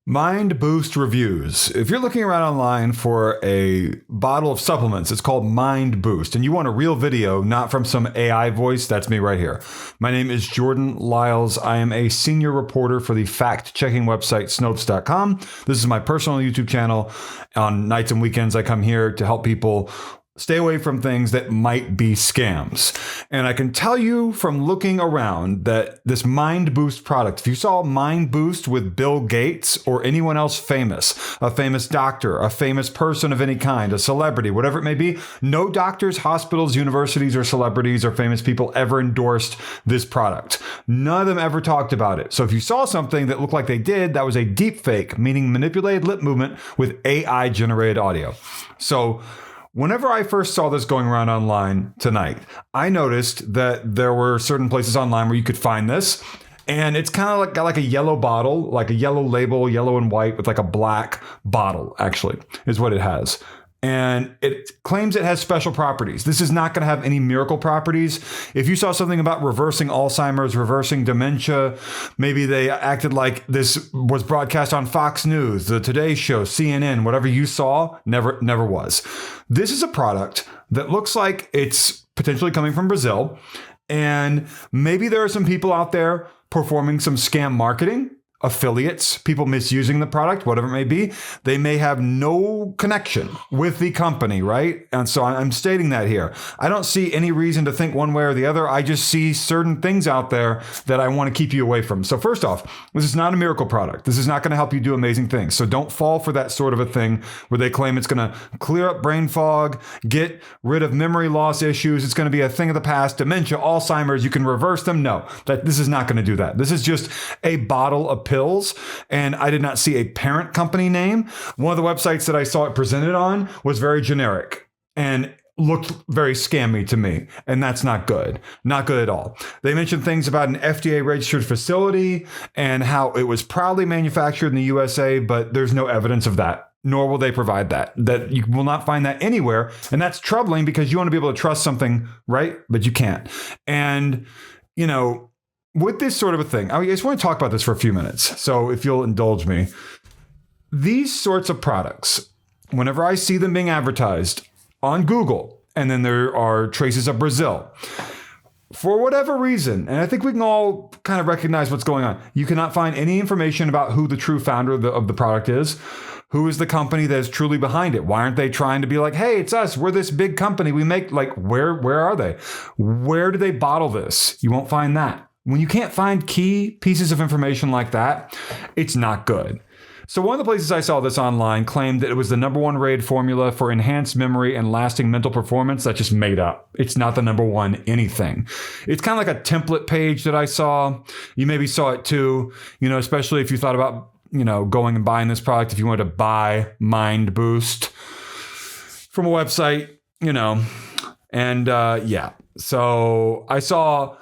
Mind Boost reviews. If you're looking around online for a bottle of supplements, it's called Mind Boost, and you want a real video, not from some AI voice, that's me right here. My name is Jordan Lyles. I am a senior reporter for the fact-checking website Snopes.com. This is my personal YouTube channel. On nights and weekends, I come here to help people stay away from things that might be scams. And I can tell you from looking around that this Mind Boost product, if you saw Mind Boost with Bill Gates or anyone else famous, a famous doctor, a famous person of any kind, a celebrity, whatever it may be, no doctors, hospitals, universities, or celebrities or famous people ever endorsed this product. None of them ever talked about it. So if you saw something that looked like they did, that was a deep fake, meaning manipulated lip movement with AI generated audio. So whenever I first saw this going around online tonight, I noticed that there were certain places online where you could find this. And it's kind of like got like a yellow bottle, like a yellow label, yellow and white with like a black bottle, actually, is what it has. And it claims it has special properties. This is not going to have any miracle properties. If you saw something about reversing Alzheimer's, reversing dementia, maybe they acted like this was broadcast on Fox News, the Today Show, CNN, whatever you saw, never was. This is a product that looks like it's potentially coming from Brazil. And maybe there are some people out there performing some scam marketing, affiliates, people misusing the product, whatever it may be. They may have no connection with the company, right? And so I'm stating that here. I don't see any reason to think one way or the other. I just see certain things out there that I want to keep you away from. So first off, this is not a miracle product. This is not going to help you do amazing things. So don't fall for that sort of a thing where they claim it's going to clear up brain fog, get rid of memory loss issues. It's going to be a thing of the past, dementia, Alzheimer's. You can reverse them. No, this is not going to do that. This is just a bottle of pills, and I did not see a parent company name. One of the websites that I saw it presented on was very generic and looked very scammy to me, and that's not good. Not good at all. They mentioned things about an FDA registered facility and how it was proudly manufactured in the USA, but there's no evidence of that. Nor will they provide that you will not find that anywhere. And that's troubling because you want to be able to trust something, right? But you can't. And, you know, with this sort of a thing, I just want to talk about this for a few minutes. So if you'll indulge me, these sorts of products, whenever I see them being advertised on Google, and then there are traces of Brazil, for whatever reason, and I think we can all kind of recognize what's going on, you cannot find any information about who the true founder of the product is. Who is the company that is truly behind it? Why aren't they trying to be like, hey, it's us. We're this big company. We make, like, where are they? Where do they bottle this? You won't find that. When you can't find key pieces of information like that, it's not good. So one of the places I saw this online claimed that it was the #1 rated formula for enhanced memory and lasting mental performance. That's just made up. It's not the #1 anything. It's kind of like a template page that I saw. You maybe saw it too, especially if you thought about, going and buying this product, if you wanted to buy Mind Boost from a website, and yeah. So I saw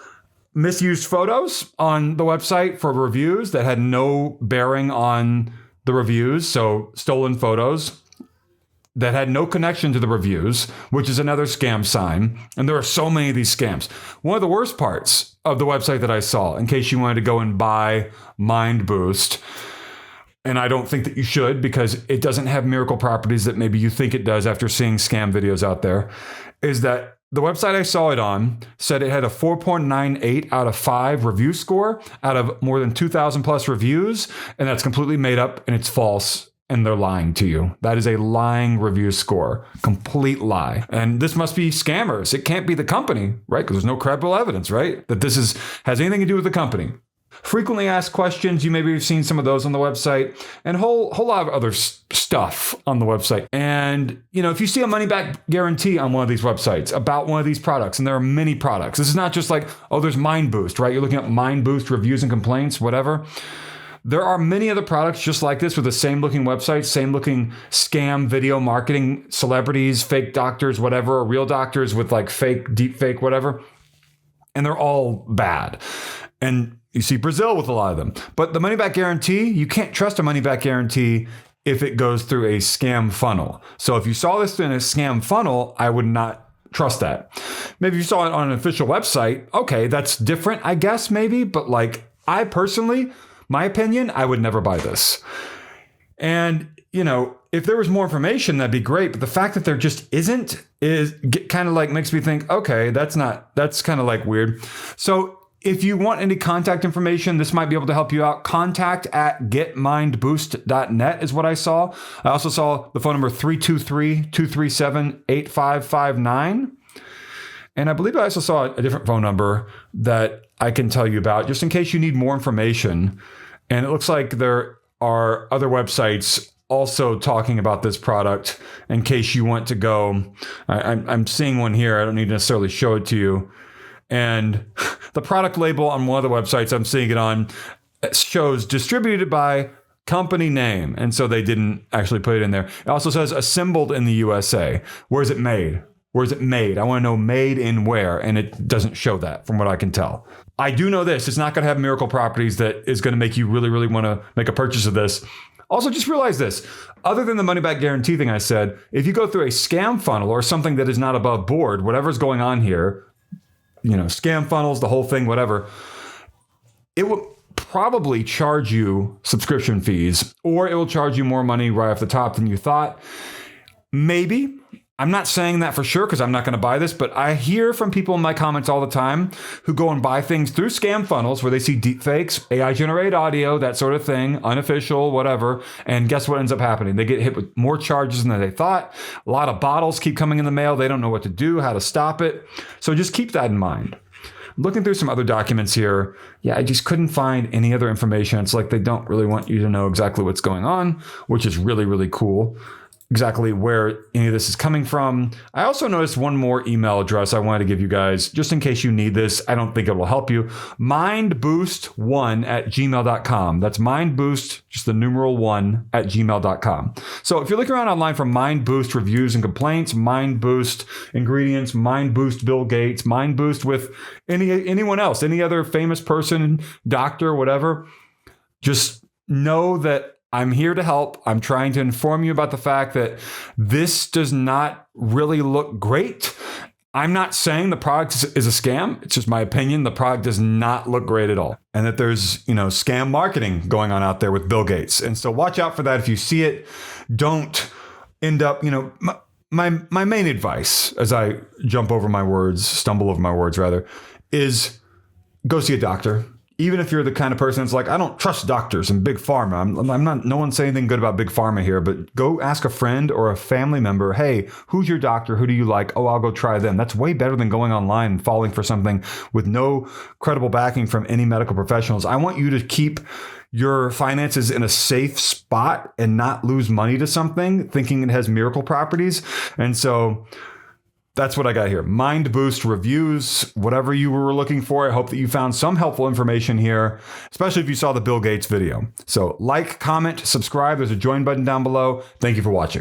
misused photos on the website for reviews that had no bearing on the reviews. So stolen photos that had no connection to the reviews, which is another scam sign. And there are so many of these scams. One of the worst parts of the website that I saw, in case you wanted to go and buy Mind Boost, and I don't think that you should because it doesn't have miracle properties that maybe you think it does after seeing scam videos out there, is that the website I saw it on said it had a 4.98 out of 5 review score out of more than 2,000 plus reviews. And that's completely made up and it's false. And they're lying to you. That is a lying review score. Complete lie. And this must be scammers. It can't be the company, right? Because there's no credible evidence, right? That this has anything to do with the company. Frequently asked questions. You maybe have seen some of those on the website, and a whole lot of other stuff on the website. And, if you see a money back guarantee on one of these websites about one of these products, and there are many products, this is not just like, oh, there's Mind Boost, right? You're looking at Mind Boost reviews and complaints, whatever. There are many other products just like this with the same looking website, same looking scam video marketing, celebrities, fake doctors, whatever, or real doctors with like fake, deep fake, whatever. And they're all bad. And you see Brazil with a lot of them. But the money back guarantee, you can't trust a money back guarantee if it goes through a scam funnel. So if you saw this in a scam funnel, I would not trust that. Maybe you saw it on an official website. Okay, that's different, I guess, maybe. But like, I personally, my opinion, I would never buy this. And, if there was more information, that'd be great. But the fact that there just isn't kind of like makes me think, okay, that's kind of like weird. So if you want any contact information, this might be able to help you out. contact@getmindboost.net is what I saw. I also saw the phone number 323-237-8559. And I believe I also saw a different phone number that I can tell you about just in case you need more information. And it looks like there are other websites also talking about this product in case you want to go. I'm seeing one here. I don't need to necessarily show it to you. And the product label on one of the websites I'm seeing it on shows distributed by company name. And so they didn't actually put it in there. It also says assembled in the USA. Where is it made? Where is it made? I want to know made in where. And it doesn't show that from what I can tell. I do know this. It's not going to have miracle properties that is going to make you really, really want to make a purchase of this. Also, just realize this. Other than the money back guarantee thing I said, if you go through a scam funnel or something that is not above board, whatever's going on here, scam funnels, the whole thing, whatever, it will probably charge you subscription fees, or it will charge you more money right off the top than you thought. Maybe. I'm not saying that for sure because I'm not going to buy this, but I hear from people in my comments all the time who go and buy things through scam funnels where they see deepfakes, AI generated audio, that sort of thing, unofficial, whatever. And guess what ends up happening? They get hit with more charges than they thought. A lot of bottles keep coming in the mail. They don't know what to do, how to stop it. So just keep that in mind. Looking through some other documents here, I just couldn't find any other information. It's like they don't really want you to know exactly what's going on, which is really, really cool. Exactly where any of this is coming from. I also noticed one more email address I wanted to give you guys, just in case you need this. I don't think it will help you. mindboost1@gmail.com. That's mindboost, just the numeral 1@gmail.com. So if you're looking around online for MindBoost reviews and complaints, MindBoost ingredients, MindBoost Bill Gates, MindBoost with anyone else, any other famous person, doctor, whatever, just know that I'm here to help. I'm trying to inform you about the fact that this does not really look great. I'm not saying the product is a scam. It's just my opinion. The product does not look great at all. And that there's, scam marketing going on out there with Bill Gates. And so watch out for that. If you see it, don't end up, my main advice as I stumble over my words rather, is go see a doctor. Even if you're the kind of person that's like, I don't trust doctors and big pharma. I'm not, no one's saying anything good about big pharma here, but go ask a friend or a family member, hey, who's your doctor? Who do you like? Oh, I'll go try them. That's way better than going online and falling for something with no credible backing from any medical professionals. I want you to keep your finances in a safe spot and not lose money to something thinking it has miracle properties. And so that's what I got here. MindBoost reviews, whatever you were looking for. I hope that you found some helpful information here, especially if you saw the Bill Gates video. So like, comment, subscribe. There's a join button down below. Thank you for watching.